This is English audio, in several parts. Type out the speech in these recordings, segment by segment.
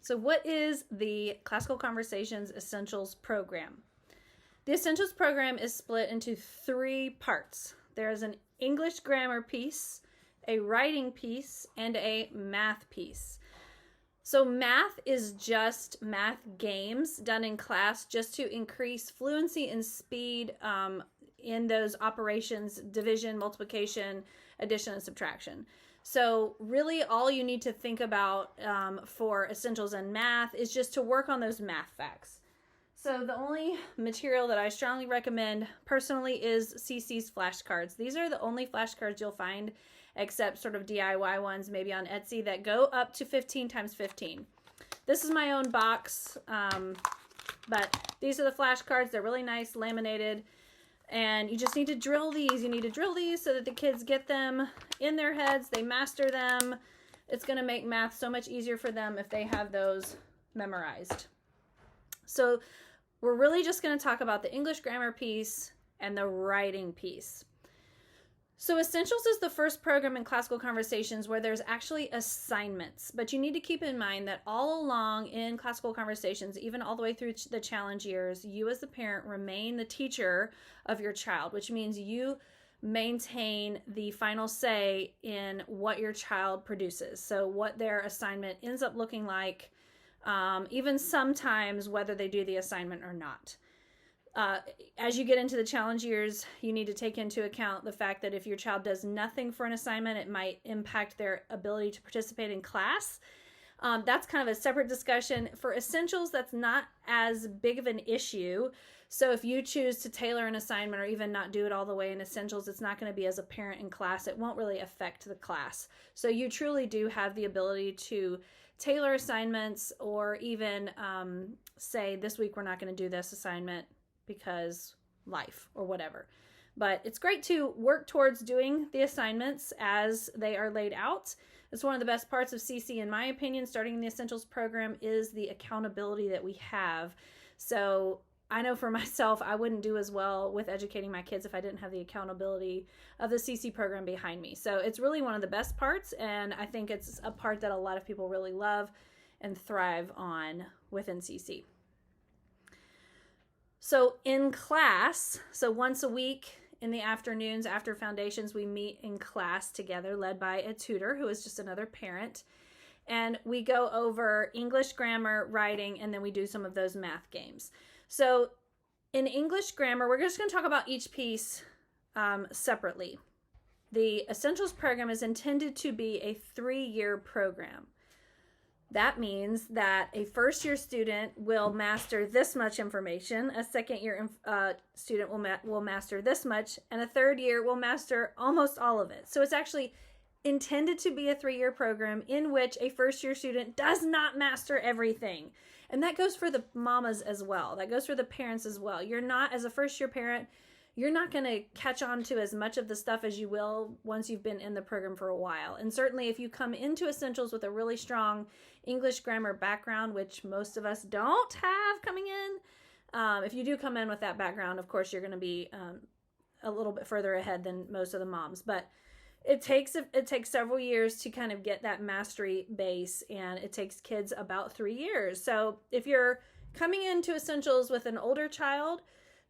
So what is the Classical Conversations Essentials program? The Essentials program is split into 3 parts. There is an English grammar piece, a writing piece, and a math piece. So math is just math games done in class just to increase fluency and speed in those operations: division, multiplication, addition, and subtraction. So really all you need to think about for essentials in math is just to work on those math facts. So the only material that I strongly recommend personally is CC's flashcards. These are the only flashcards you'll find, except sort of DIY ones maybe on Etsy, that go up to 15 times 15. This is my own box, but these are the flashcards. They're really nice, laminated, and you just need to drill these. You need to drill these so that the kids get them in their heads, they master them. It's going to make math so much easier for them if they have those memorized. So we're really just going to talk about the English grammar piece and the writing piece. So Essentials is the first program in Classical Conversations where there's actually assignments, but you need to keep in mind that all along in Classical Conversations, even all the way through the challenge years, you as the parent remain the teacher of your child, which means you maintain the final say in what your child produces. So what their assignment ends up looking like, even sometimes whether they do the assignment or not. As you get into the challenge years, you need to take into account the fact that if your child does nothing for an assignment, it might impact their ability to participate in class. That's kind of a separate discussion. For Essentials, that's not as big of an issue. So if you choose to tailor an assignment or even not do it all the way in Essentials, it's not going to be as a parent in class. It won't really affect the class. So you truly do have the ability to tailor assignments, or even say, this week we're not going to do this assignment because life or whatever. But it's great to work towards doing the assignments as they are laid out. It's one of the best parts of CC, in my opinion, starting in the Essentials program, is the accountability that we have. So I know for myself, I wouldn't do as well with educating my kids if I didn't have the accountability of the CC program behind me. So it's really one of the best parts, and I think it's a part that a lot of people really love and thrive on within CC. So in class, so once a week in the afternoons after Foundations, we meet in class together, led by a tutor who is just another parent. And we go over English grammar, writing, and then we do some of those math games. So in English grammar, we're just going to talk about each piece separately. The Essentials program is intended to be a 3-year program. That means that a first-year student will master this much information, a second-year student will master this much, and a third year will master almost all of it. So it's actually intended to be a 3-year program in which a first-year student does not master everything. And that goes for the mamas as well. That goes for the parents as well. You're not, as a first-year parent, you're not going to catch on to as much of the stuff as you will once you've been in the program for a while. And certainly if you come into Essentials with a really strong English grammar background, which most of us don't have coming in, if you do come in with that background, of course, you're going to be a little bit further ahead than most of the moms. But it takes several years to kind of get that mastery base, and it takes kids about 3 years. So if you're coming into Essentials with an older child,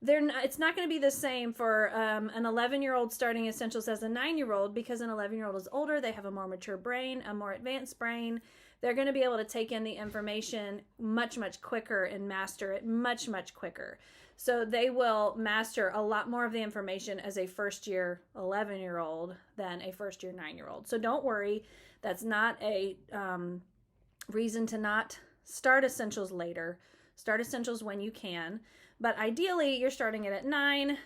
it's not going to be the same for an 11-year-old starting Essentials as a 9-year-old, because an 11-year-old is older. They have a more mature brain, a more advanced brain. They're going to be able to take in the information much, much quicker and master it much, much quicker. So they will master a lot more of the information as a first-year 11-year-old than a first-year 9-year-old. So don't worry. That's not a reason to not start Essentials later. Start Essentials when you can. But ideally, you're starting it at 9,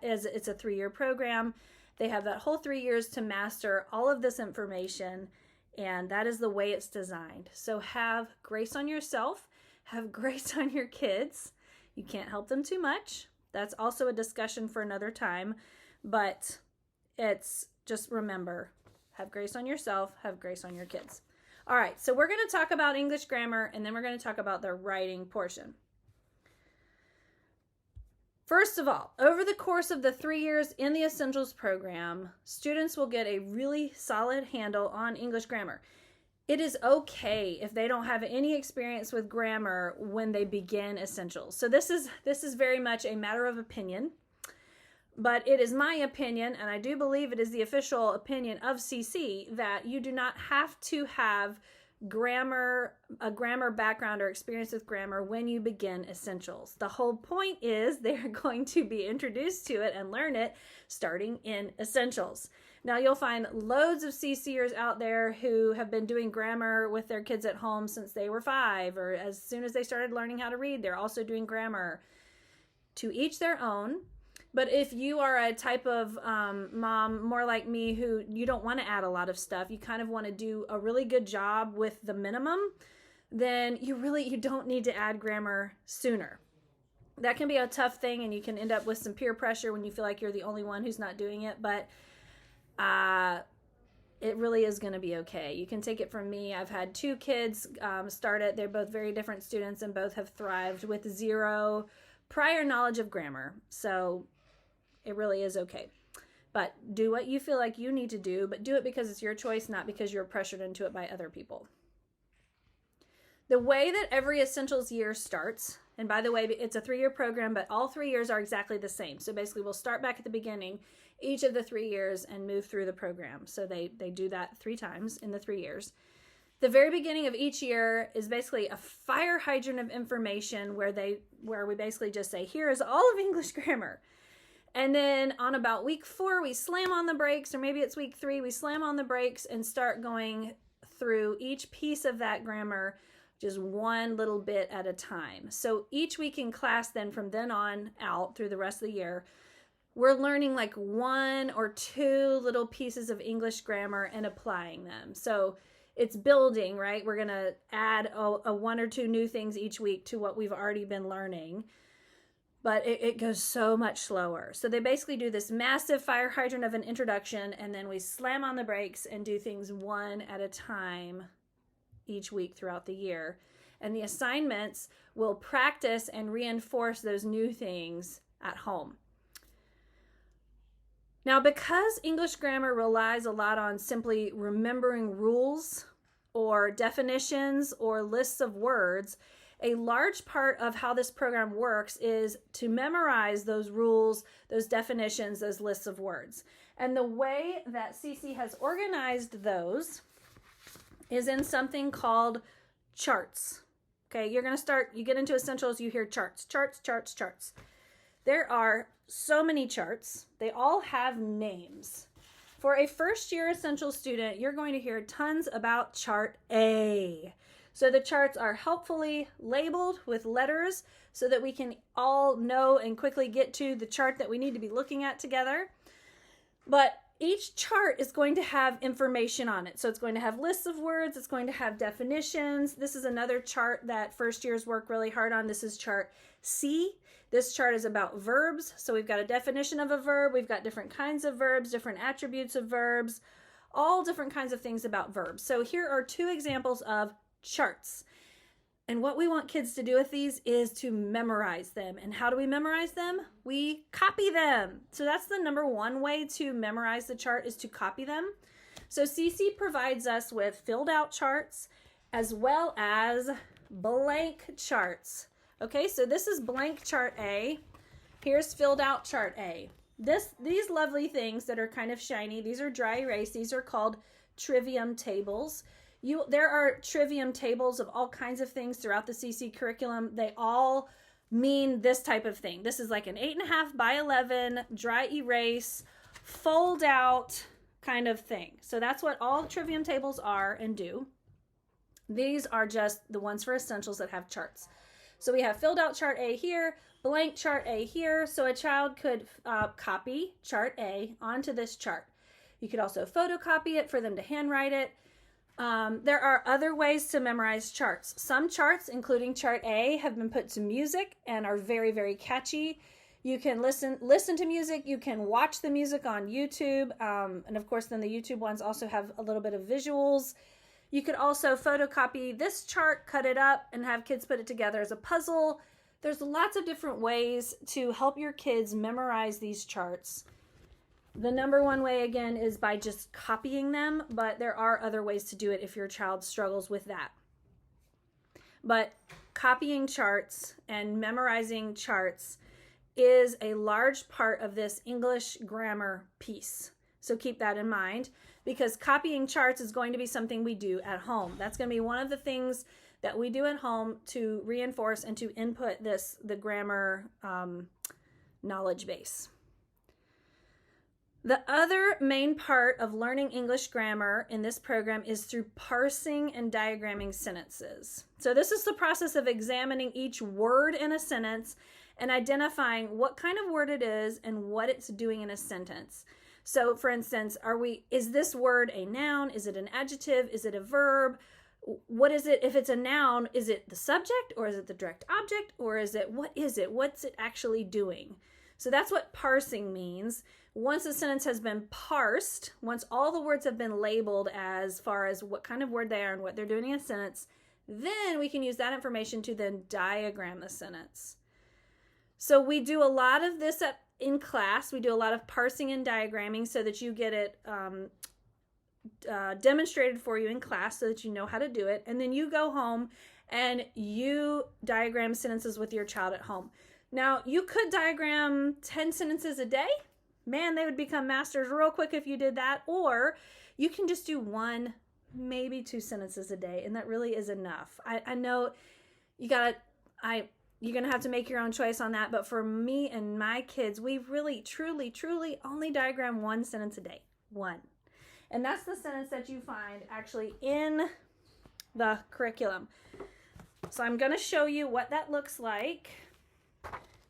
as it's a 3-year program. They have that whole 3 years to master all of this information, and that is the way it's designed. So have grace on yourself, have grace on your kids. You can't help them too much. That's also a discussion for another time, but it's just remember, have grace on yourself, have grace on your kids. All right, so we're going to talk about English grammar, and then we're going to talk about the writing portion. First of all, over the course of the 3 years in the Essentials program, students will get a really solid handle on English grammar. it is okay if they don't have any experience with grammar when they begin essentials. So this is very much a matter of opinion, but it is my opinion, and I do believe it is the official opinion of CC, that you do not have to have a grammar background or experience with grammar when you begin essentials. The whole point is they're going to be introduced to it and learn it starting in essentials. Now, you'll find loads of CCers out there who have been doing grammar with their kids at home since they were 5, or as soon as they started learning how to read, they're also doing grammar. To each their own. But if you are a type of mom, more like me, who you don't want to add a lot of stuff, you kind of want to do a really good job with the minimum, then you don't need to add grammar sooner. That can be a tough thing, and you can end up with some peer pressure when you feel like you're the only one who's not doing it, but it really is going to be okay. You can take it from me. I've had 2 kids start it. They're both very different students, and both have thrived with 0 prior knowledge of grammar. So it really is okay. But do what you feel like you need to do, but do it because it's your choice, not because you're pressured into it by other people. The way that every essentials year starts, and by the way, it's a 3-year program, but all 3 years are exactly the same. So basically we'll start back at the beginning each of the 3 years and move through the program. So they do that 3 times in the 3 years. The very beginning of each year is basically a fire hydrant of information where we basically just say, here is all of English grammar. And then on about week 4, we slam on the brakes, or maybe it's week 3, we slam on the brakes and start going through each piece of that grammar just one little bit at a time. So each week in class, then from then on out through the rest of the year, we're learning like 1 or 2 little pieces of English grammar and applying them. So it's building, right? We're going to add a 1 or 2 new things each week to what we've already been learning. But it goes so much slower. So they basically do this massive fire hydrant of an introduction, and then we slam on the brakes and do things one at a time each week throughout the year. And the assignments will practice and reinforce those new things at home. Now, because English grammar relies a lot on simply remembering rules or definitions or lists of words, a large part of how this program works is to memorize those rules, those definitions, those lists of words. And the way that CC has organized those is in something called charts. Okay, you get into essentials, you hear charts, charts, charts, charts. There are so many charts. They all have names. For a first-year essential student, you're going to hear tons about chart A. So the charts are helpfully labeled with letters so that we can all know and quickly get to the chart that we need to be looking at together. But each chart is going to have information on it. So it's going to have lists of words. It's going to have definitions. This is another chart that first years work really hard on. This is chart C. This chart is about verbs. So we've got a definition of a verb. We've got different kinds of verbs, different attributes of verbs, all different kinds of things about verbs. So here are 2 examples of charts. And what we want kids to do with these is to memorize them. And how do we memorize them? We copy them. So that's the number 1 way to memorize the chart, is to copy them. So CC provides us with filled out charts as well as blank charts. Okay, so this is blank chart A. Here's filled out chart A. These lovely things that are kind of shiny, these are dry erase. These are called trivium tables. There are trivium tables of all kinds of things throughout the CC curriculum. They all mean this type of thing. This is like an 8.5 by 11 dry erase, fold out kind of thing. So that's what all trivium tables are and do. These are just the ones for essentials that have charts. So we have filled out chart A here, blank chart A here. So a child could copy chart A onto this chart. You could also photocopy it for them to handwrite it. There are other ways to memorize charts. Some charts, including chart A, have been put to music and are very, very catchy. You can listen to music. You can watch the music on YouTube. And of course, then the YouTube ones also have a little bit of visuals. You could also photocopy this chart, cut it up, and have kids put it together as a puzzle. There's lots of different ways to help your kids memorize these charts. The number one way, again, is by just copying them, but there are other ways to do it if your child struggles with that. But copying charts and memorizing charts is a large part of this English grammar piece. So keep that in mind, because copying charts is going to be something we do at home. That's going to be one of the things that we do at home to reinforce and to input the grammar knowledge base. The other main part of learning English grammar in this program is through parsing and diagramming sentences. So this is the process of examining each word in a sentence and identifying what kind of word it is and what it's doing in a sentence. So for instance, is this word a noun? Is it an adjective? Is it a verb? What is it? If it's a noun, is it the subject or is it the direct object, or what is it? What's it actually doing? So that's what parsing means. Once a sentence has been parsed, once all the words have been labeled as far as what kind of word they are and what they're doing in a sentence, then we can use that information to then diagram the sentence. So we do a lot of this in class. We do a lot of parsing and diagramming so that you get it demonstrated for you in class so that you know how to do it. And then you go home and you diagram sentences with your child at home. Now, you could diagram 10 sentences a day. Man, they would become masters real quick if you did that. Or you can just do 1, maybe 2 sentences a day, and that really is enough. I know you're going to have to make your own choice on that, but for me and my kids, we really, truly, truly only diagram 1 sentence a day. 1. And that's the sentence that you find actually in the curriculum. So I'm going to show you what that looks like.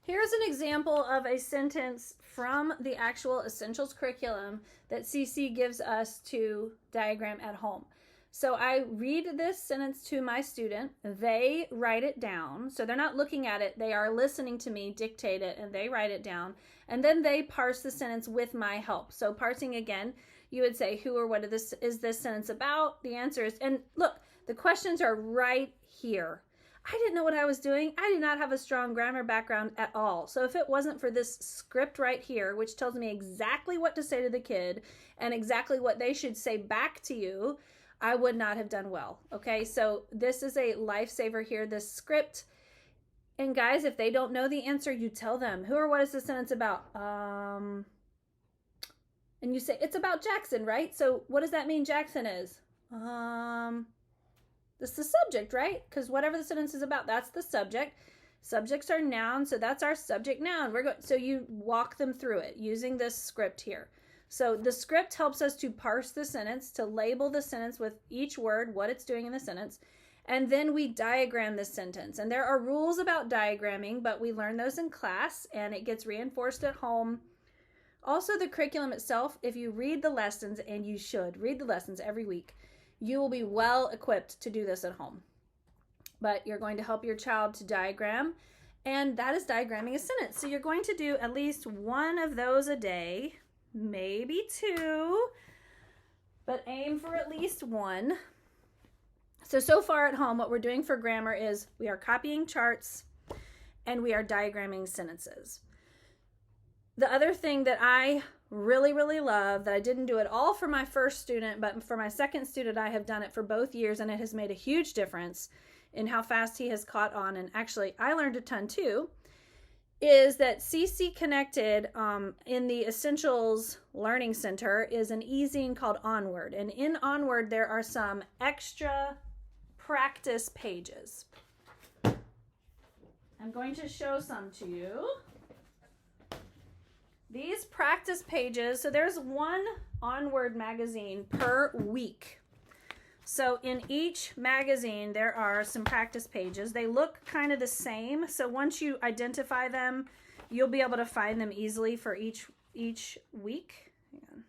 Here's an example of a sentence from the actual Essentials curriculum that CC gives us to diagram at home. So I read this sentence to my student. They write it down. So they're not looking at it. They are listening to me dictate it, and they write it down. And then they parse the sentence with my help. So parsing again, you would say, who or what is this sentence about? The answer is, and look, the questions are right here. I didn't know what I was doing. I did not have a strong grammar background at all. So if it wasn't for this script right here, which tells me exactly what to say to the kid and exactly what they should say back to you, I would not have done well. Okay, so this is a lifesaver here, this script. And guys, if they don't know the answer, you tell them, who or what is the sentence about? And you say, it's about Jackson, right? So what does that mean Jackson is? That's the subject, right? Because whatever the sentence is about, that's the subject. Subjects are nouns, so that's our subject noun. So you walk them through it using this script here. So the script helps us to parse the sentence, to label the sentence with each word, what it's doing in the sentence, and then we diagram the sentence. And there are rules about diagramming, but we learn those in class, and it gets reinforced at home. Also, the curriculum itself, if you read the lessons, and you should read the lessons every week, you will be well equipped to do this at home. But you're going to help your child to diagram, and that is diagramming a sentence. So you're going to do at least 1 of those a day, maybe 2, but aim for at least 1. So far at home, what we're doing for grammar is we are copying charts and we are diagramming sentences. The other thing that I really, really love, that I didn't do it all for my first student, but for my second student, I have done it for both years, and it has made a huge difference in how fast he has caught on. And actually, I learned a ton too, is that CC Connected in the Essentials Learning Center is an e-zine called Onward. And in Onward, there are some extra practice pages. I'm going to show some to you. These practice pages, so there's 1 Onward magazine per week. So in each magazine, there are some practice pages. They look kind of the same. So once you identify them, you'll be able to find them easily for each week. Hang on.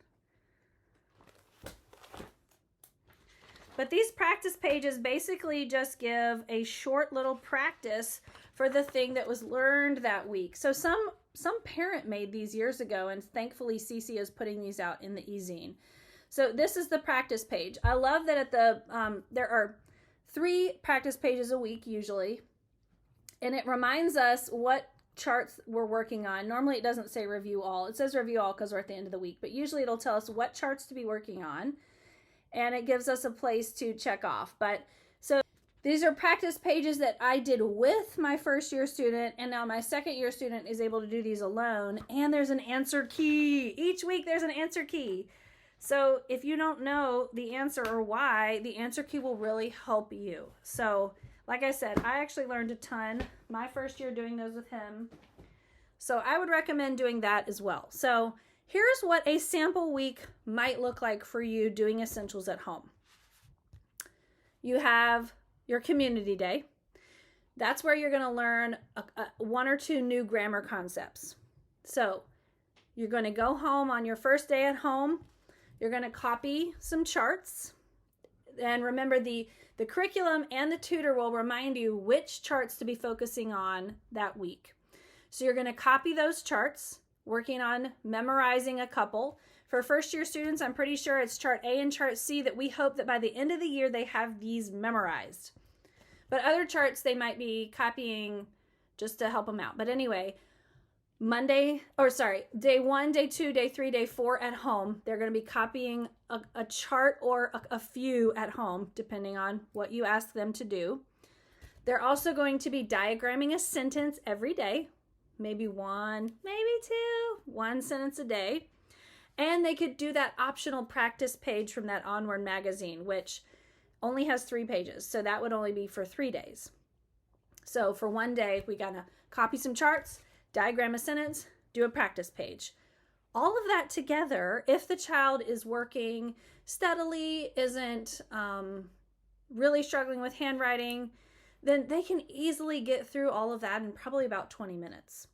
But these practice pages basically just give a short little practice for the thing that was learned that week. So some parent made these years ago, and thankfully CC is putting these out in the e-zine. So this is the practice page. I love that at the there are 3 practice pages a week usually, and it reminds us what charts we're working on. Normally it doesn't say review all. It says review all because we're at the end of the week, but usually it'll tell us what charts to be working on, and it gives us a place to check off. But so these are practice pages that I did with my first year student, and now my second year student is able to do these alone. And there's an answer key. Each week there's an answer key. So if you don't know the answer or why, the answer key will really help you. So like I said, I actually learned a ton my first year doing those with him. So I would recommend doing that as well. So here's what a sample week might look like for you doing essentials at home. You have your community day. That's where you're going to learn one or two new grammar concepts. So you're going to go home on your first day at home. You're going to copy some charts. And remember, the curriculum and the tutor will remind you which charts to be focusing on that week. So you're going to copy those charts, working on memorizing a couple. For first year students, I'm pretty sure it's chart A and chart C that we hope that by the end of the year they have these memorized. But other charts they might be copying just to help them out. But anyway, day 1, day 2, day 3, day 4 at home, they're going to be copying a chart or a few at home, depending on what you ask them to do. They're also going to be diagramming a sentence every day, maybe one, maybe two, one sentence a day. And they could do that optional practice page from that Onward magazine, which only has 3 pages. So that would only be for 3 days. So for one day, we got to copy some charts, diagram a sentence, do a practice page. All of that together, if the child is working steadily, isn't really struggling with handwriting, then they can easily get through all of that in probably about 20 minutes.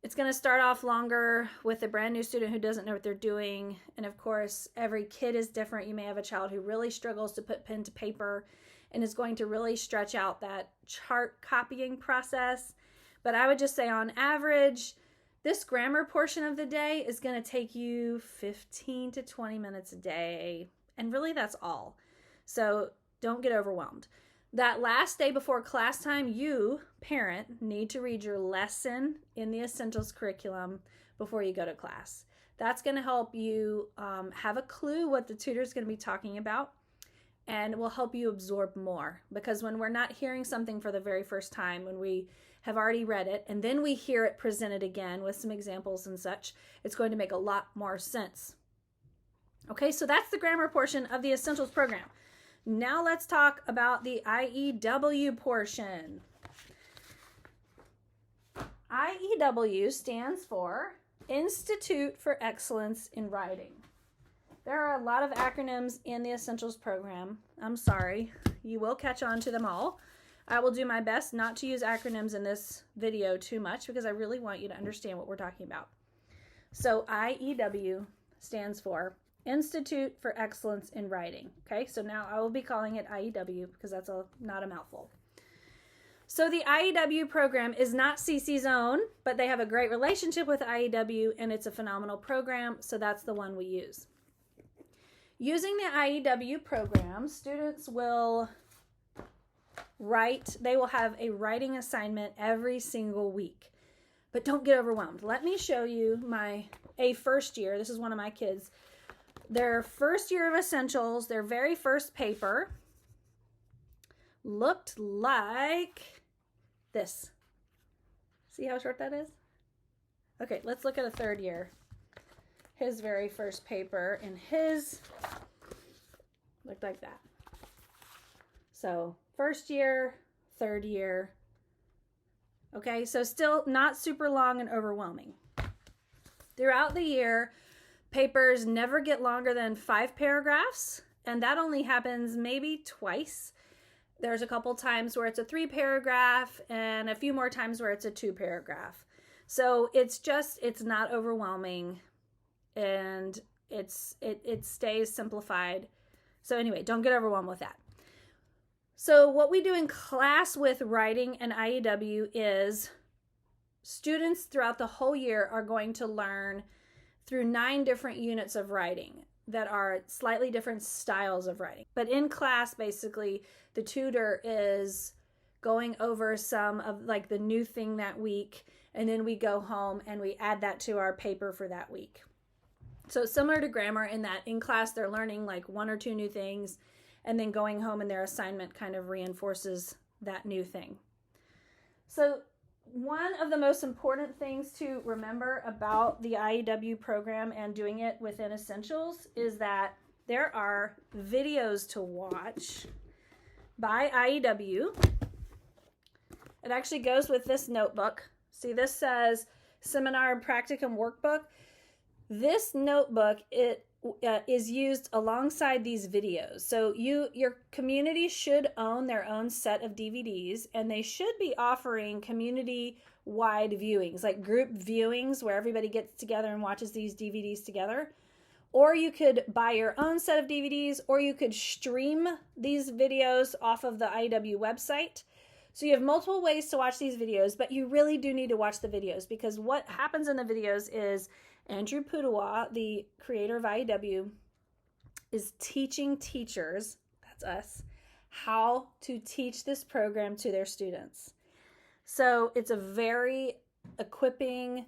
It's going to start off longer with a brand new student who doesn't know what they're doing. And of course, every kid is different. You may have a child who really struggles to put pen to paper and is going to really stretch out that chart copying process. But I would just say on average, this grammar portion of the day is going to take you 15 to 20 minutes a day. And really that's all. So don't get overwhelmed. That last day before class time, you, parent, need to read your lesson in the Essentials curriculum before you go to class. That's going to help you have a clue what the tutor is going to be talking about, and will help you absorb more. Because when we're not hearing something for the very first time, when we have already read it, and then we hear it presented again with some examples and such, it's going to make a lot more sense. Okay, so that's the grammar portion of the Essentials program. Now let's talk about the IEW portion. IEW stands for Institute for Excellence in Writing. There are a lot of acronyms in the Essentials program. I'm sorry, you will catch on to them all. I will do my best not to use acronyms in this video too much because I really want you to understand what we're talking about. So IEW stands for Institute for Excellence in Writing. Okay, so now I will be calling it IEW because that's not a mouthful. So the IEW program is not CC's own, but they have a great relationship with IEW and it's a phenomenal program, so that's the one we use. Using the IEW program, students will write, they will have a writing assignment every single week. But don't get overwhelmed. Let me show you a first year. This is one of my kids. Their first year of Essentials, their very first paper looked like this. See how short that is? Okay, let's look at a third year. His very first paper and his looked like that. So first year, third year. Okay, so still not super long and overwhelming. Throughout the year, papers never get longer than 5 paragraphs, and that only happens maybe twice. There's a couple times where it's a 3 paragraph and a few more times where it's a 2 paragraph. So it's not overwhelming, and it stays simplified. So anyway, don't get overwhelmed with that. So what we do in class with writing and IEW is students throughout the whole year are going to learn through 9 different units of writing that are slightly different styles of writing. But in class, basically, the tutor is going over some of like the new thing that week, and then we go home and we add that to our paper for that week. So it's similar to grammar in that in class they're learning like 1 or 2 new things, and then going home and their assignment kind of reinforces that new thing. So one of the most important things to remember about the IEW program and doing it within Essentials is that there are videos to watch by IEW. It actually goes with this notebook. See, this says Seminar Practicum Workbook. This notebook, it is used alongside these videos. So your community should own their own set of DVDs, and they should be offering community-wide viewings, like group viewings where everybody gets together and watches these DVDs together. Or you could buy your own set of DVDs, or you could stream these videos off of the IEW website. So you have multiple ways to watch these videos, but you really do need to watch the videos, because what happens in the videos is Andrew Pudewa, the creator of IEW, is teaching teachers, that's us, how to teach this program to their students. So it's a very equipping,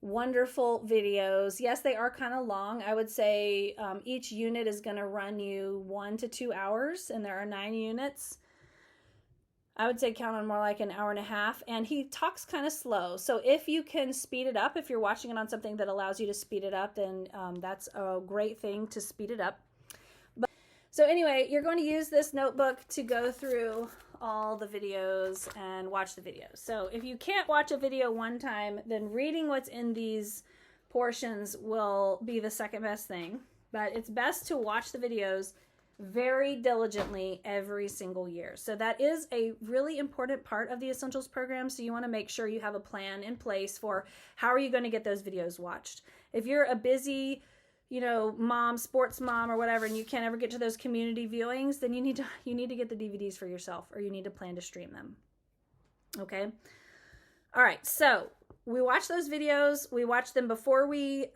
wonderful videos. Yes, they are kind of long. I would say each unit is going to run you 1 to 2 hours, and there are 9 units. I would say count on more like an hour and a half, and he talks kind of slow. So if you can speed it up, if you're watching it on something that allows you to speed it up, then that's a great thing to speed it up. So anyway, you're going to use this notebook to go through all the videos and watch the videos. So if you can't watch a video one time, then reading what's in these portions will be the second best thing. But it's best to watch the videos very diligently every single year. So that is a really important part of the Essentials program. So you want to make sure you have a plan in place for how are you going to get those videos watched. If you're a busy, mom, sports mom or whatever, and you can't ever get to those community viewings, then you need to get the DVDs for yourself, or you need to plan to stream them. Okay. All right. So we watch those videos. We watch them before we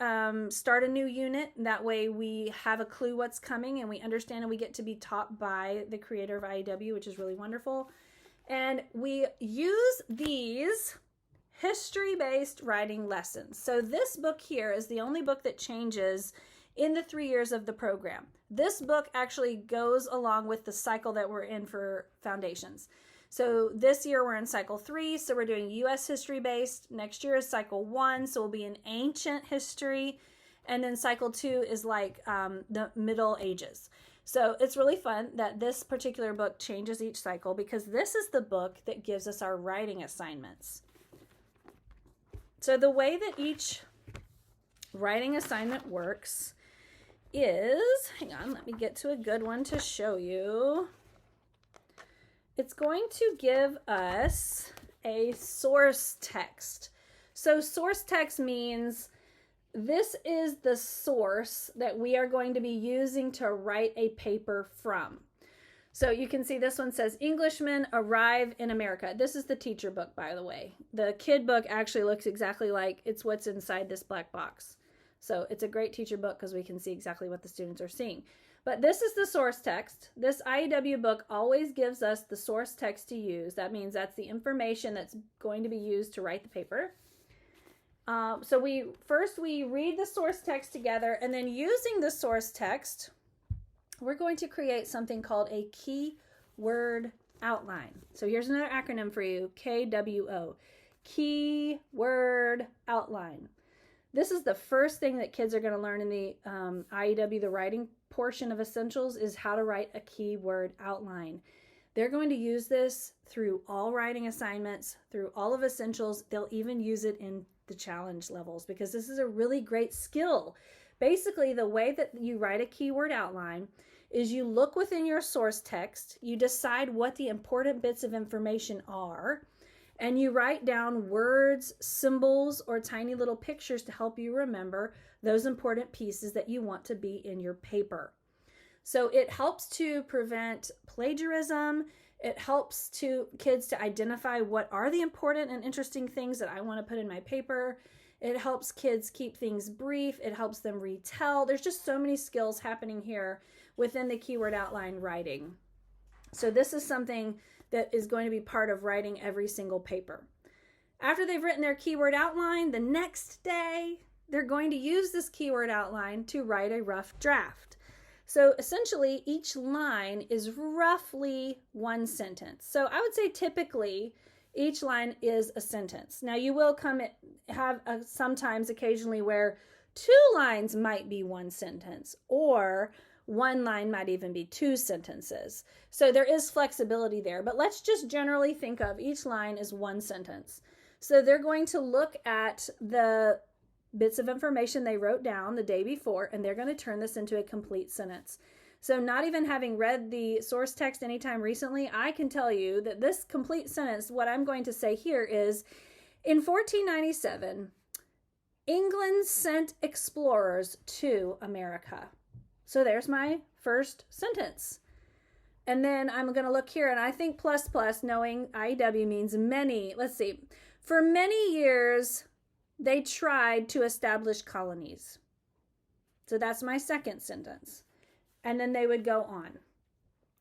start a new unit. That way we have a clue what's coming, and we understand, and we get to be taught by the creator of IEW, which is really wonderful. And we use these history-based writing lessons. So this book here is the only book that changes in the 3 years of the program. This book actually goes along with the cycle that we're in for Foundations. So this year we're in cycle 3, so we're doing U.S. history based. Next year is cycle 1, so we'll be in ancient history. And then cycle 2 is like the Middle Ages. So it's really fun that this particular book changes each cycle, because this is the book that gives us our writing assignments. So the way that each writing assignment works is, hang on, let me get to a good one to show you. It's going to give us a source text. So source text means this is the source that we are going to be using to write a paper from. So you can see this one says Englishmen arrive in America. This is the teacher book, by the way. The kid book actually looks exactly like it's what's inside this black box. So it's a great teacher book because we can see exactly what the students are seeing. But this is the source text. This IEW book always gives us the source text to use. That means that's the information that's going to be used to write the paper. So we read the source text together, and then using the source text, we're going to create something called a keyword outline. So here's another acronym for you, KWO, keyword outline. This is the first thing that kids are going to learn in the IEW, the writing portion of Essentials, is how to write a keyword outline. They're going to use this through all writing assignments, through all of Essentials. They'll even use it in the challenge levels, because this is a really great skill. Basically, the way that you write a keyword outline is you look within your source text, you decide what the important bits of information are, and you write down words, symbols, or tiny little pictures to help you remember those important pieces that you want to be in your paper. So it helps to prevent plagiarism. It helps kids to identify what are the important and interesting things that I want to put in my paper. It helps kids keep things brief. It helps them retell. There's just so many skills happening here within the keyword outline writing. So this is something that is going to be part of writing every single paper. After they've written their keyword outline, the next day, they're going to use this keyword outline to write a rough draft. So essentially, each line is roughly one sentence. So I would say typically each line is a sentence. Now you will have sometimes occasionally where 2 lines might be one sentence, or 1 line might even be 2 sentences. So there is flexibility there, but let's just generally think of each line as one sentence. So they're going to look at the bits of information they wrote down the day before, and they're going to turn this into a complete sentence. So not even having read the source text anytime recently, I can tell you that this complete sentence, what I'm going to say here is, in 1497, England sent explorers to America. So there's my first sentence. And then I'm going to look here, and I think plus plus, knowing IEW means many. Let's see. For many years, they tried to establish colonies. So that's my second sentence. And then they would go on.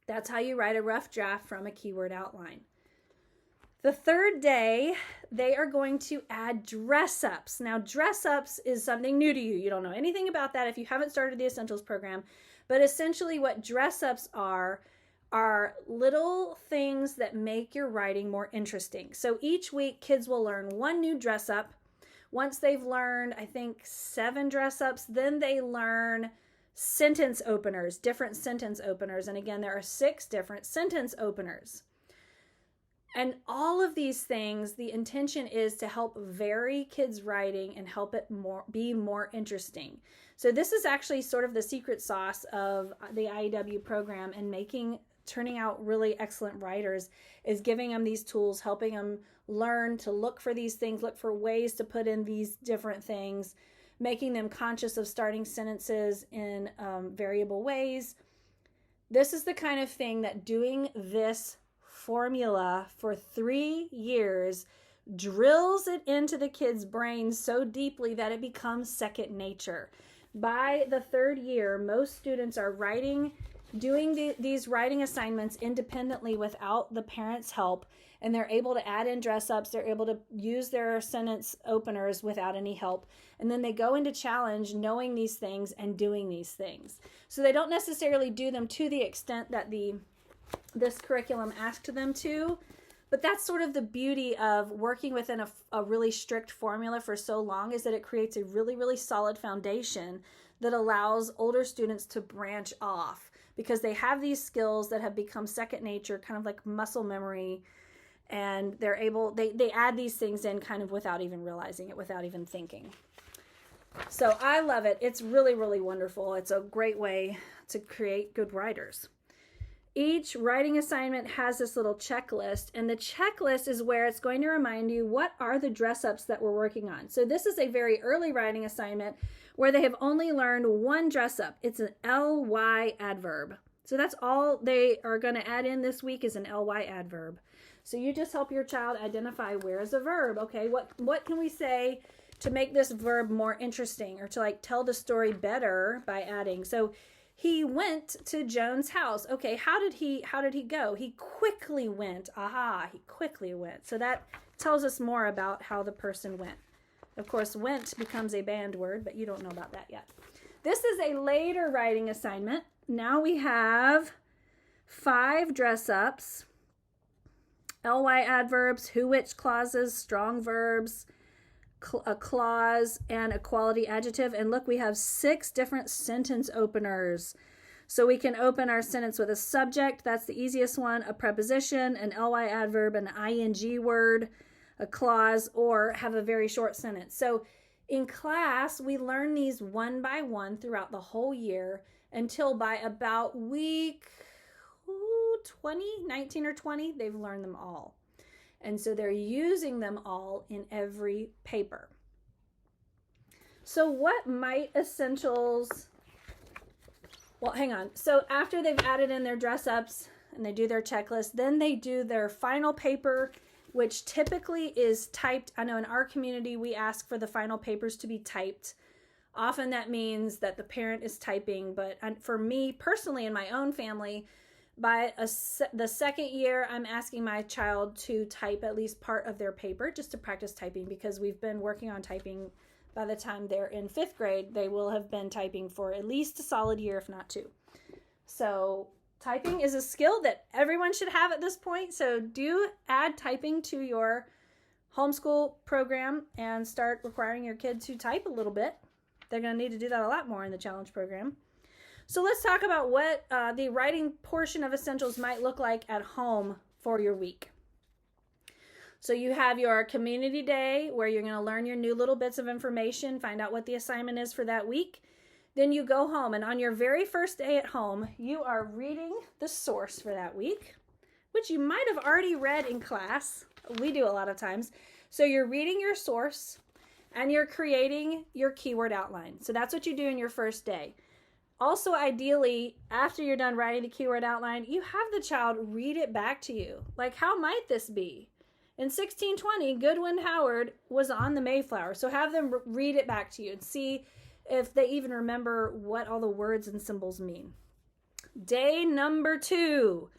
That's how you write a rough draft from a keyword outline. The third day, they are going to add dress-ups. Now, dress-ups is something new to you. You don't know anything about that if you haven't started the Essentials program. But essentially what dress-ups are little things that make your writing more interesting. So each week, kids will learn one new dress-up. Once they've learned, I think, 7 dress-ups, then they learn sentence openers, different sentence openers. And again, there are 6 different sentence openers. And all of these things, the intention is to help vary kids' writing and help it be more interesting. So this is actually sort of the secret sauce of the IEW program and turning out really excellent writers, is giving them these tools, helping them learn to look for these things, look for ways to put in these different things, making them conscious of starting sentences in variable ways. This is the kind of thing that doing this formula for 3 years drills it into the kids' brains so deeply that it becomes second nature. By the 3rd year, most students are doing these writing assignments independently without the parents' help, and they're able to add in dress-ups, they're able to use their sentence openers without any help, and then they go into challenge knowing these things and doing these things. So they don't necessarily do them to the extent that this curriculum asked them to, but that's sort of the beauty of working within a really strict formula for so long, is that it creates a really, really solid foundation that allows older students to branch off, because they have these skills that have become second nature, kind of like muscle memory, and they add these things in kind of without even realizing it, without even thinking. So I love it. It's really, really wonderful. It's a great way to create good writers. Each writing assignment has this little checklist, and the checklist is where it's going to remind you what are the dress-ups that we're working on. So this is a very early writing assignment where they have only learned one dress-up. It's an ly adverb. So that's all they are going to add in this week, is an ly adverb. So you just help your child identify where is a verb. Okay, what can we say to make this verb more interesting, or to tell the story better by adding? So he went to Joan's house. Okay, how did he go? He quickly went. Aha, he quickly went. So that tells us more about how the person went. Of course, went becomes a banned word, but you don't know about that yet. This is a later writing assignment. Now we have 5 dress-ups, ly adverbs, who, which clauses, strong verbs, a clause, and a quality adjective. And look, we have 6 different sentence openers. So we can open our sentence with a subject, that's the easiest one, a preposition, an ly adverb, an ing word, a clause, or have a very short sentence. So in class, we learn these one by one throughout the whole year until by about week 19 or 20, they've learned them all. And so they're using them all in every paper. So what might Essentials... Well, hang on. So after they've added in their dress-ups and they do their checklist, then they do their final paper, which typically is typed. I know in our community, we ask for the final papers to be typed. Often that means that the parent is typing, but for me personally in my own family, By the second year, I'm asking my child to type at least part of their paper just to practice typing, because we've been working on typing. By the time they're in 5th grade, they will have been typing for at least a solid year, if not 2. So typing is a skill that everyone should have at this point. So do add typing to your homeschool program and start requiring your kids to type a little bit. They're going to need to do that a lot more in the challenge program. So let's talk about what the writing portion of Essentials might look like at home for your week. So you have your community day where you're going to learn your new little bits of information, find out what the assignment is for that week. Then you go home, and on your very first day at home, you are reading the source for that week, which you might have already read in class. We do a lot of times. So you're reading your source and you're creating your keyword outline. So that's what you do in your first day. Also, ideally, after you're done writing the keyword outline, you have the child read it back to you. Like, how might this be? In 1620, Goodwin Howard was on the Mayflower. So have them read it back to you and see if they even remember what all the words and symbols mean. Day number 2,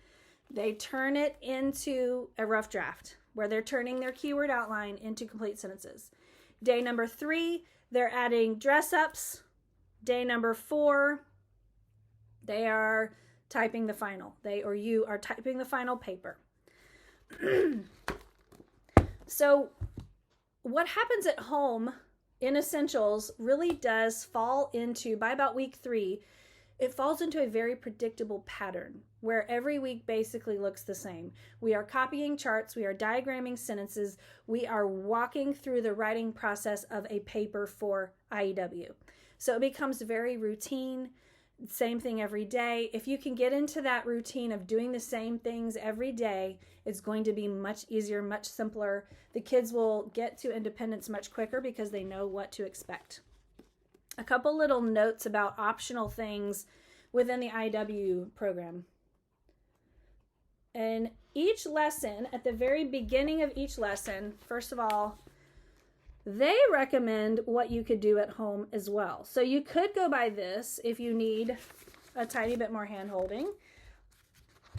they turn it into a rough draft where they're turning their keyword outline into complete sentences. Day number 3, they're adding dress-ups. Day number 4, they are typing the final. You are typing the final paper. So what happens at home in Essentials really does fall into, by about week 3, it falls into a very predictable pattern where every week basically looks the same. We are copying charts, we are diagramming sentences, we are walking through the writing process of a paper for IEW. So it becomes very routine, same thing every day. If you can get into that routine of doing the same things every day, it's going to be much easier, much simpler. The kids will get to independence much quicker because they know what to expect. A couple little notes about optional things within the IEW program. In each lesson, at the very beginning of each lesson, first of all, they recommend what you could do at home as well. So you could go by this if you need a tiny bit more hand holding.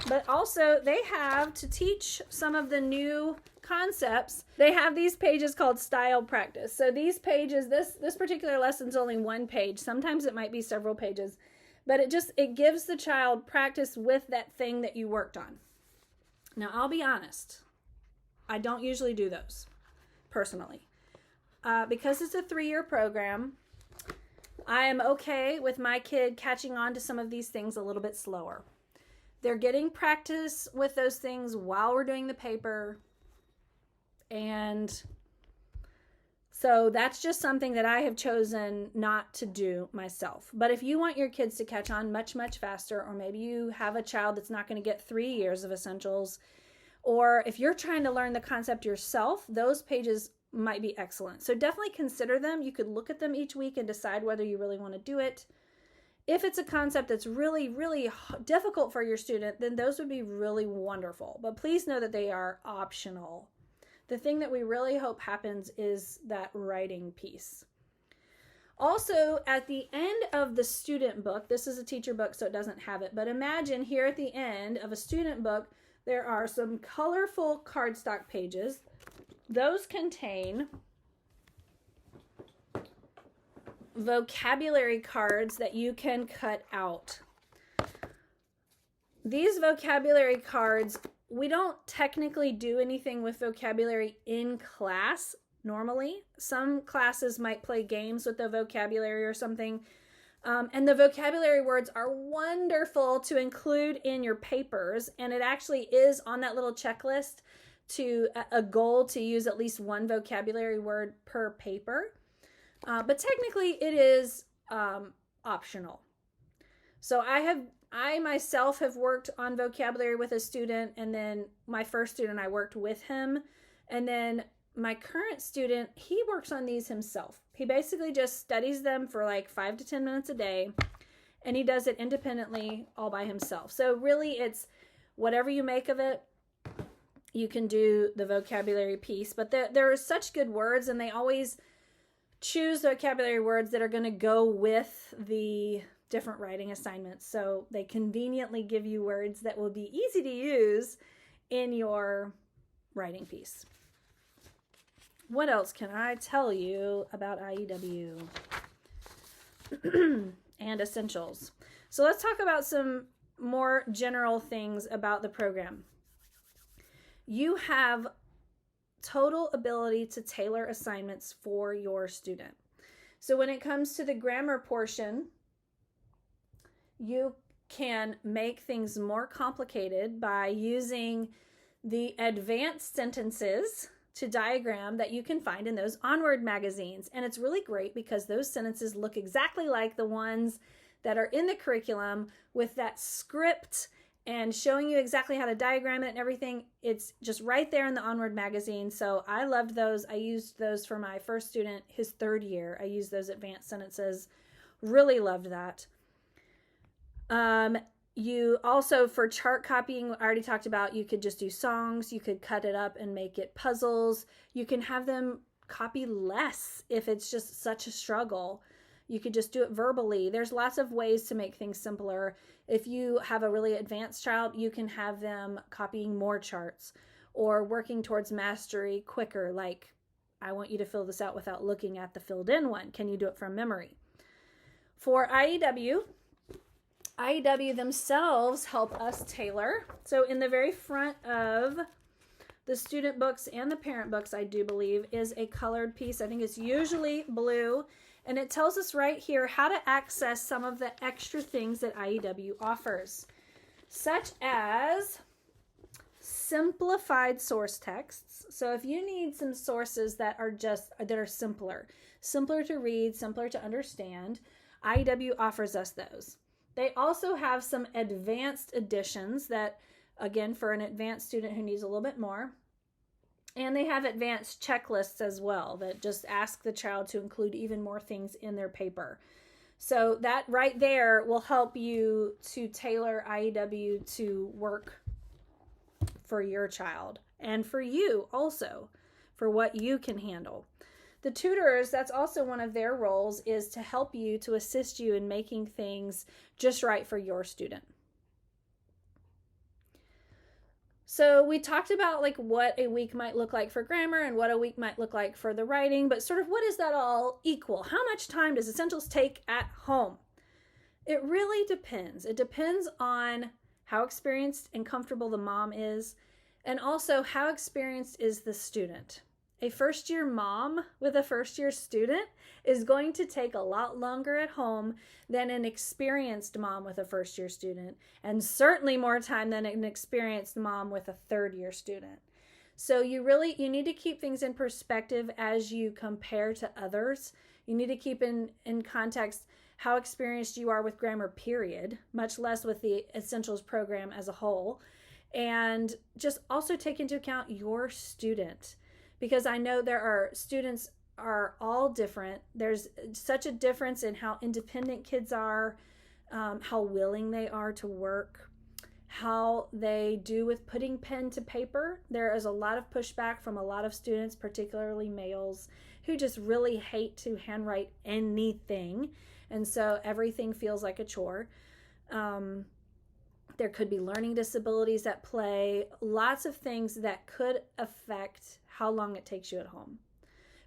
But also they have, to teach some of the new concepts, they have these pages called style practice. So these pages, this particular lesson is only 1 page. Sometimes it might be several pages. But it gives the child practice with that thing that you worked on. Now, I'll be honest. I don't usually do those, personally. Because it's a 3-year program, I am okay with my kid catching on to some of these things a little bit slower. They're getting practice with those things while we're doing the paper. And so that's just something that I have chosen not to do myself. But if you want your kids to catch on much, much faster, or maybe you have a child that's not going to get 3 years of Essentials, or if you're trying to learn the concept yourself, those pages might be excellent. So definitely consider them. You could look at them each week and decide whether you really want to do it. If it's a concept that's really, really difficult for your student, then those would be really wonderful. But please know that they are optional. The thing that we really hope happens is that writing piece. Also, at the end of the student book, this is a teacher book, so it doesn't have it, but imagine here at the end of a student book, there are some colorful cardstock pages. Those contain vocabulary cards that you can cut out. These vocabulary cards, we don't technically do anything with vocabulary in class normally. Some classes might play games with the vocabulary or something. And the vocabulary words are wonderful to include in your papers. And it actually is on that little checklist to a goal to use at least 1 vocabulary word per paper. But technically it is optional. So I myself have worked on vocabulary with a student, and then my first student, I worked with him. And then my current student, he works on these himself. He basically just studies them for like 5 to 10 minutes a day, and he does it independently all by himself. So really it's whatever you make of it, you can do the vocabulary piece. But there are such good words, and they always choose vocabulary words that are going to go with the different writing assignments. So they conveniently give you words that will be easy to use in your writing piece. What else can I tell you about IEW and essentials? So let's talk about some more general things about the program. You have total ability to tailor assignments for your student. So when it comes to the grammar portion, you can make things more complicated by using the advanced sentences to diagram that you can find in those Onward magazines. And it's really great because those sentences look exactly like the ones that are in the curriculum with that script and showing you exactly how to diagram it and everything. It's just right there in the Onward magazine. So I loved those. I used those for my first student, his third year. I used those advanced sentences. Really loved that. You also, for chart copying, I already talked about, you could just do songs. You could cut it up and make it puzzles. You can have them copy less if it's just such a struggle. You could just do it verbally. There's lots of ways to make things simpler. If you have a really advanced child, you can have them copying more charts or working towards mastery quicker. Like, I want you to fill this out without looking at the filled in one. Can you do it from memory? For IEW themselves help us tailor. So in the very front of the student books and the parent books, I do believe, is a colored piece. I think it's usually blue. And it tells us right here how to access some of the extra things that IEW offers, such as simplified source texts. So if you need some sources that are simpler to read, simpler to understand, IEW offers us those. They also have some advanced editions that, again, for an advanced student who needs a little bit more. And they have advanced checklists as well that just ask the child to include even more things in their paper. So that right there will help you to tailor IEW to work for your child and for you also, for what you can handle. The tutors, that's also one of their roles, is to help you, to assist you in making things just right for your student. So we talked about like what a week might look like for grammar and what a week might look like for the writing, but sort of what does that all equal? How much time does Essentials take at home? It really depends. It depends on how experienced and comfortable the mom is, and also how experienced is the student. A first-year mom with a first-year student is going to take a lot longer at home than an experienced mom with a first-year student, and certainly more time than an experienced mom with a third-year student. So you need to keep things in perspective as you compare to others. You need to keep in context how experienced you are with grammar, period, much less with the Essentials program as a whole. And just also take into account your student, because I know students are all different. There's such a difference in how independent kids are, how willing they are to work, how they do with putting pen to paper. There is a lot of pushback from a lot of students, particularly males, who just really hate to handwrite anything. And so everything feels like a chore. There could be learning disabilities at play, lots of things that could affect how long it takes you at home.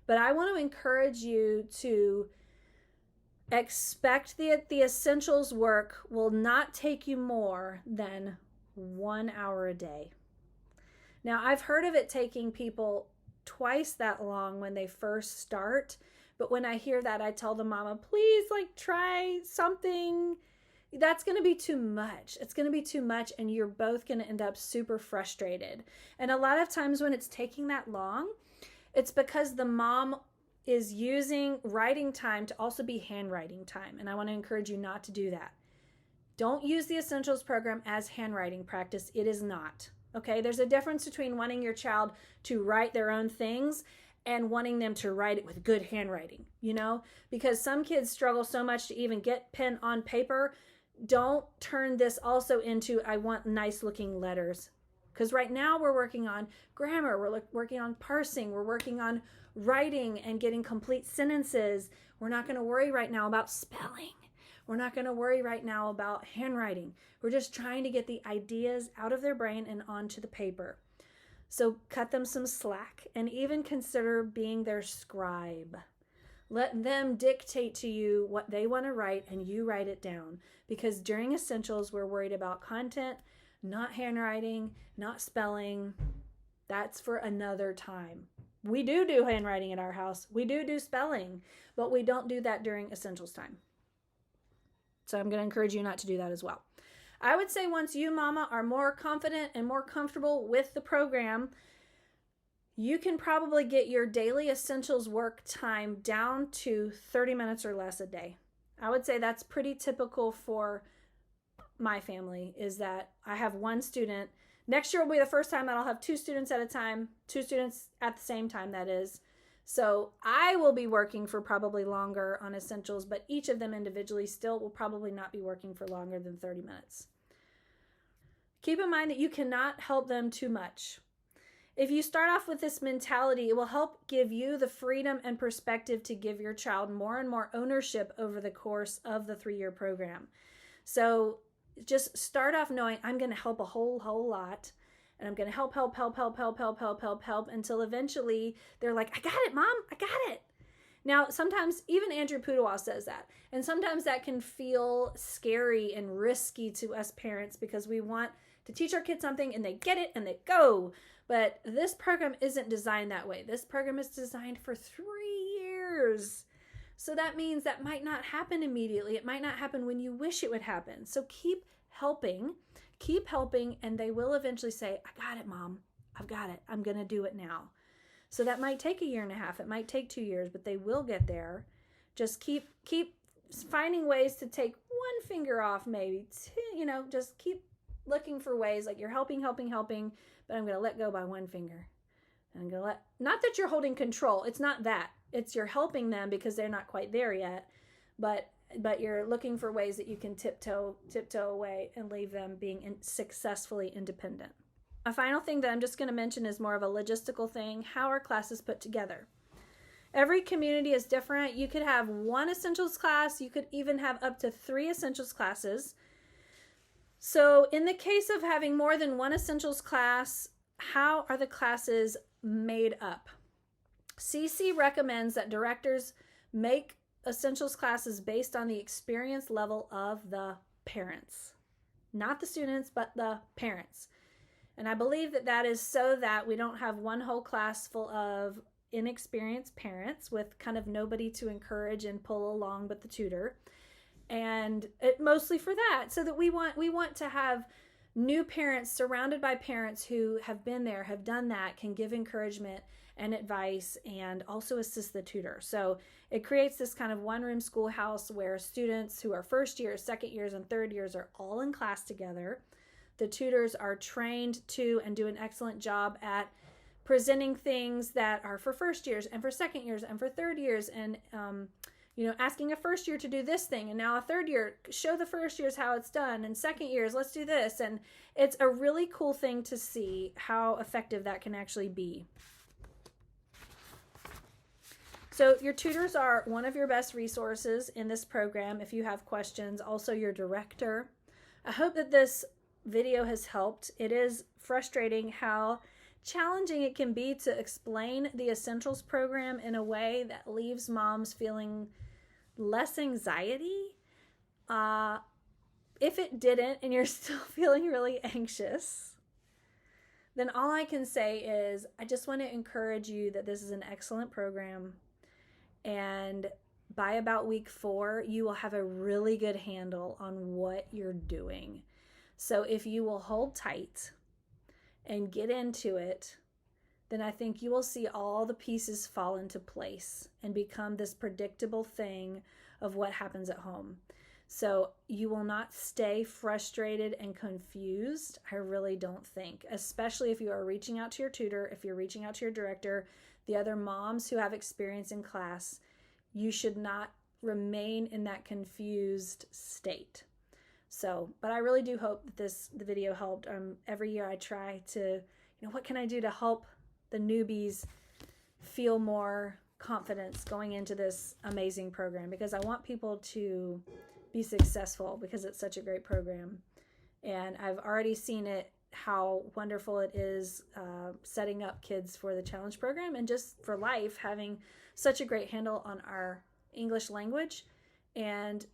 But I want to encourage you to expect that the Essentials work will not take you more than 1 hour a day. Now, I've heard of it taking people twice that long when they first start, but when I hear that, I tell the mama, please, try something. That's going to be too much. It's going to be too much, and you're both going to end up super frustrated. And a lot of times when it's taking that long, it's because the mom is using writing time to also be handwriting time. And I want to encourage you not to do that. Don't use the Essentials program as handwriting practice. It is not. Okay? There's a difference between wanting your child to write their own things and wanting them to write it with good handwriting, because some kids struggle so much to even get pen on paper. Don't turn this also into, I want nice looking letters. Because right now we're working on grammar, we're working on parsing, we're working on writing and getting complete sentences. We're not going to worry right now about spelling. We're not going to worry right now about handwriting. We're just trying to get the ideas out of their brain and onto the paper. So cut them some slack and even consider being their scribe. Let them dictate to you what they want to write and you write it down. Because during Essentials, we're worried about content, not handwriting, not spelling. That's for another time. We do handwriting at our house. We do spelling, but we don't do that during Essentials time. So I'm going to encourage you not to do that as well. I would say once you, mama, are more confident and more comfortable with the program, you can probably get your daily Essentials work time down to 30 minutes or less a day. I would say that's pretty typical for my family, is that I have one student. Next year will be the first time that I'll have 2 students at a time, 2 students at the same time, that is. So I will be working for probably longer on Essentials, but each of them individually still will probably not be working for longer than 30 minutes. Keep in mind that you cannot help them too much. If you start off with this mentality, it will help give you the freedom and perspective to give your child more and more ownership over the course of the 3-year program. So just start off knowing I'm going to help a whole lot. And I'm going to help until eventually they're like, I got it, Mom, I got it. Now, sometimes even Andrew Pudewa says that. And sometimes that can feel scary and risky to us parents because we want to teach our kids something and they get it and they go. But this program isn't designed that way. This program is designed for 3 years. So that means that might not happen immediately. It might not happen when you wish it would happen. So keep helping, and they will eventually say, I got it, Mom. I've got it. I'm going to do it now. So that might take 1.5 years. It might take 2 years, but they will get there. Just keep finding ways to take one finger off, maybe two, just keep looking for ways, like you're helping, but I'm going to let go by one finger. And I'm going to not that you're holding control. It's not that. It's you're helping them because they're not quite there yet, but you're looking for ways that you can tiptoe away and leave them being successfully independent. A final thing that I'm just going to mention is more of a logistical thing. How are classes put together? Every community is different. You could have 1 Essentials class. You could even have up to 3 Essentials classes. So in the case of having more than 1 Essentials class, how are the classes made up? CC recommends that directors make Essentials classes based on the experience level of the parents. Not the students, but the parents. And I believe that is so that we don't have one whole class full of inexperienced parents with kind of nobody to encourage and pull along but the tutor. And mostly for that, so that we want to have new parents surrounded by parents who have been there, have done that, can give encouragement and advice and also assist the tutor. So it creates this kind of one-room schoolhouse where students who are first years, second years, and third years are all in class together. The tutors are trained to and do an excellent job at presenting things that are for first years and for second years and for third years, and asking a first year to do this thing, and now a third year, show the first years how it's done, and second years, let's do this. And it's a really cool thing to see how effective that can actually be. So your tutors are one of your best resources in this program if you have questions, also your director. I hope that this video has helped. It is frustrating how challenging it can be to explain the Essentials program in a way that leaves moms feeling less anxiety. If it didn't and you're still feeling really anxious, then all I can say is I just want to encourage you that this is an excellent program. And by about week 4, you will have a really good handle on what you're doing. So if you will hold tight and get into it, then I think you will see all the pieces fall into place and become this predictable thing of what happens at home. So you will not stay frustrated and confused, I really don't think, especially if you are reaching out to your tutor, if you're reaching out to your director, the other moms who have experience in class. You should not remain in that confused state. So, but I really do hope that the video helped. Every year I try to, what can I do to help the newbies feel more confidence going into this amazing program? Because I want people to be successful because it's such a great program. And I've already seen it, how wonderful it is setting up kids for the challenge program and just for life, having such a great handle on our English language and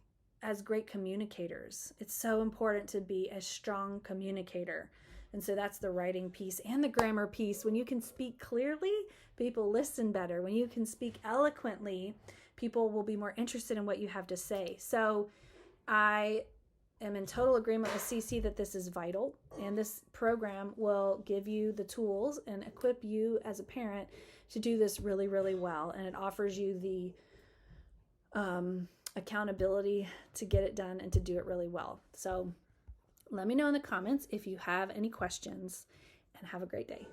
as great communicators. It's so important to be a strong communicator. And so that's the writing piece and the grammar piece. When you can speak clearly, people listen better. When you can speak eloquently, people will be more interested in what you have to say. So I am in total agreement with Cece that this is vital, and this program will give you the tools and equip you as a parent to do this really, really well. And it offers you the accountability to get it done and to do it really well. So let me know in the comments if you have any questions, and have a great day.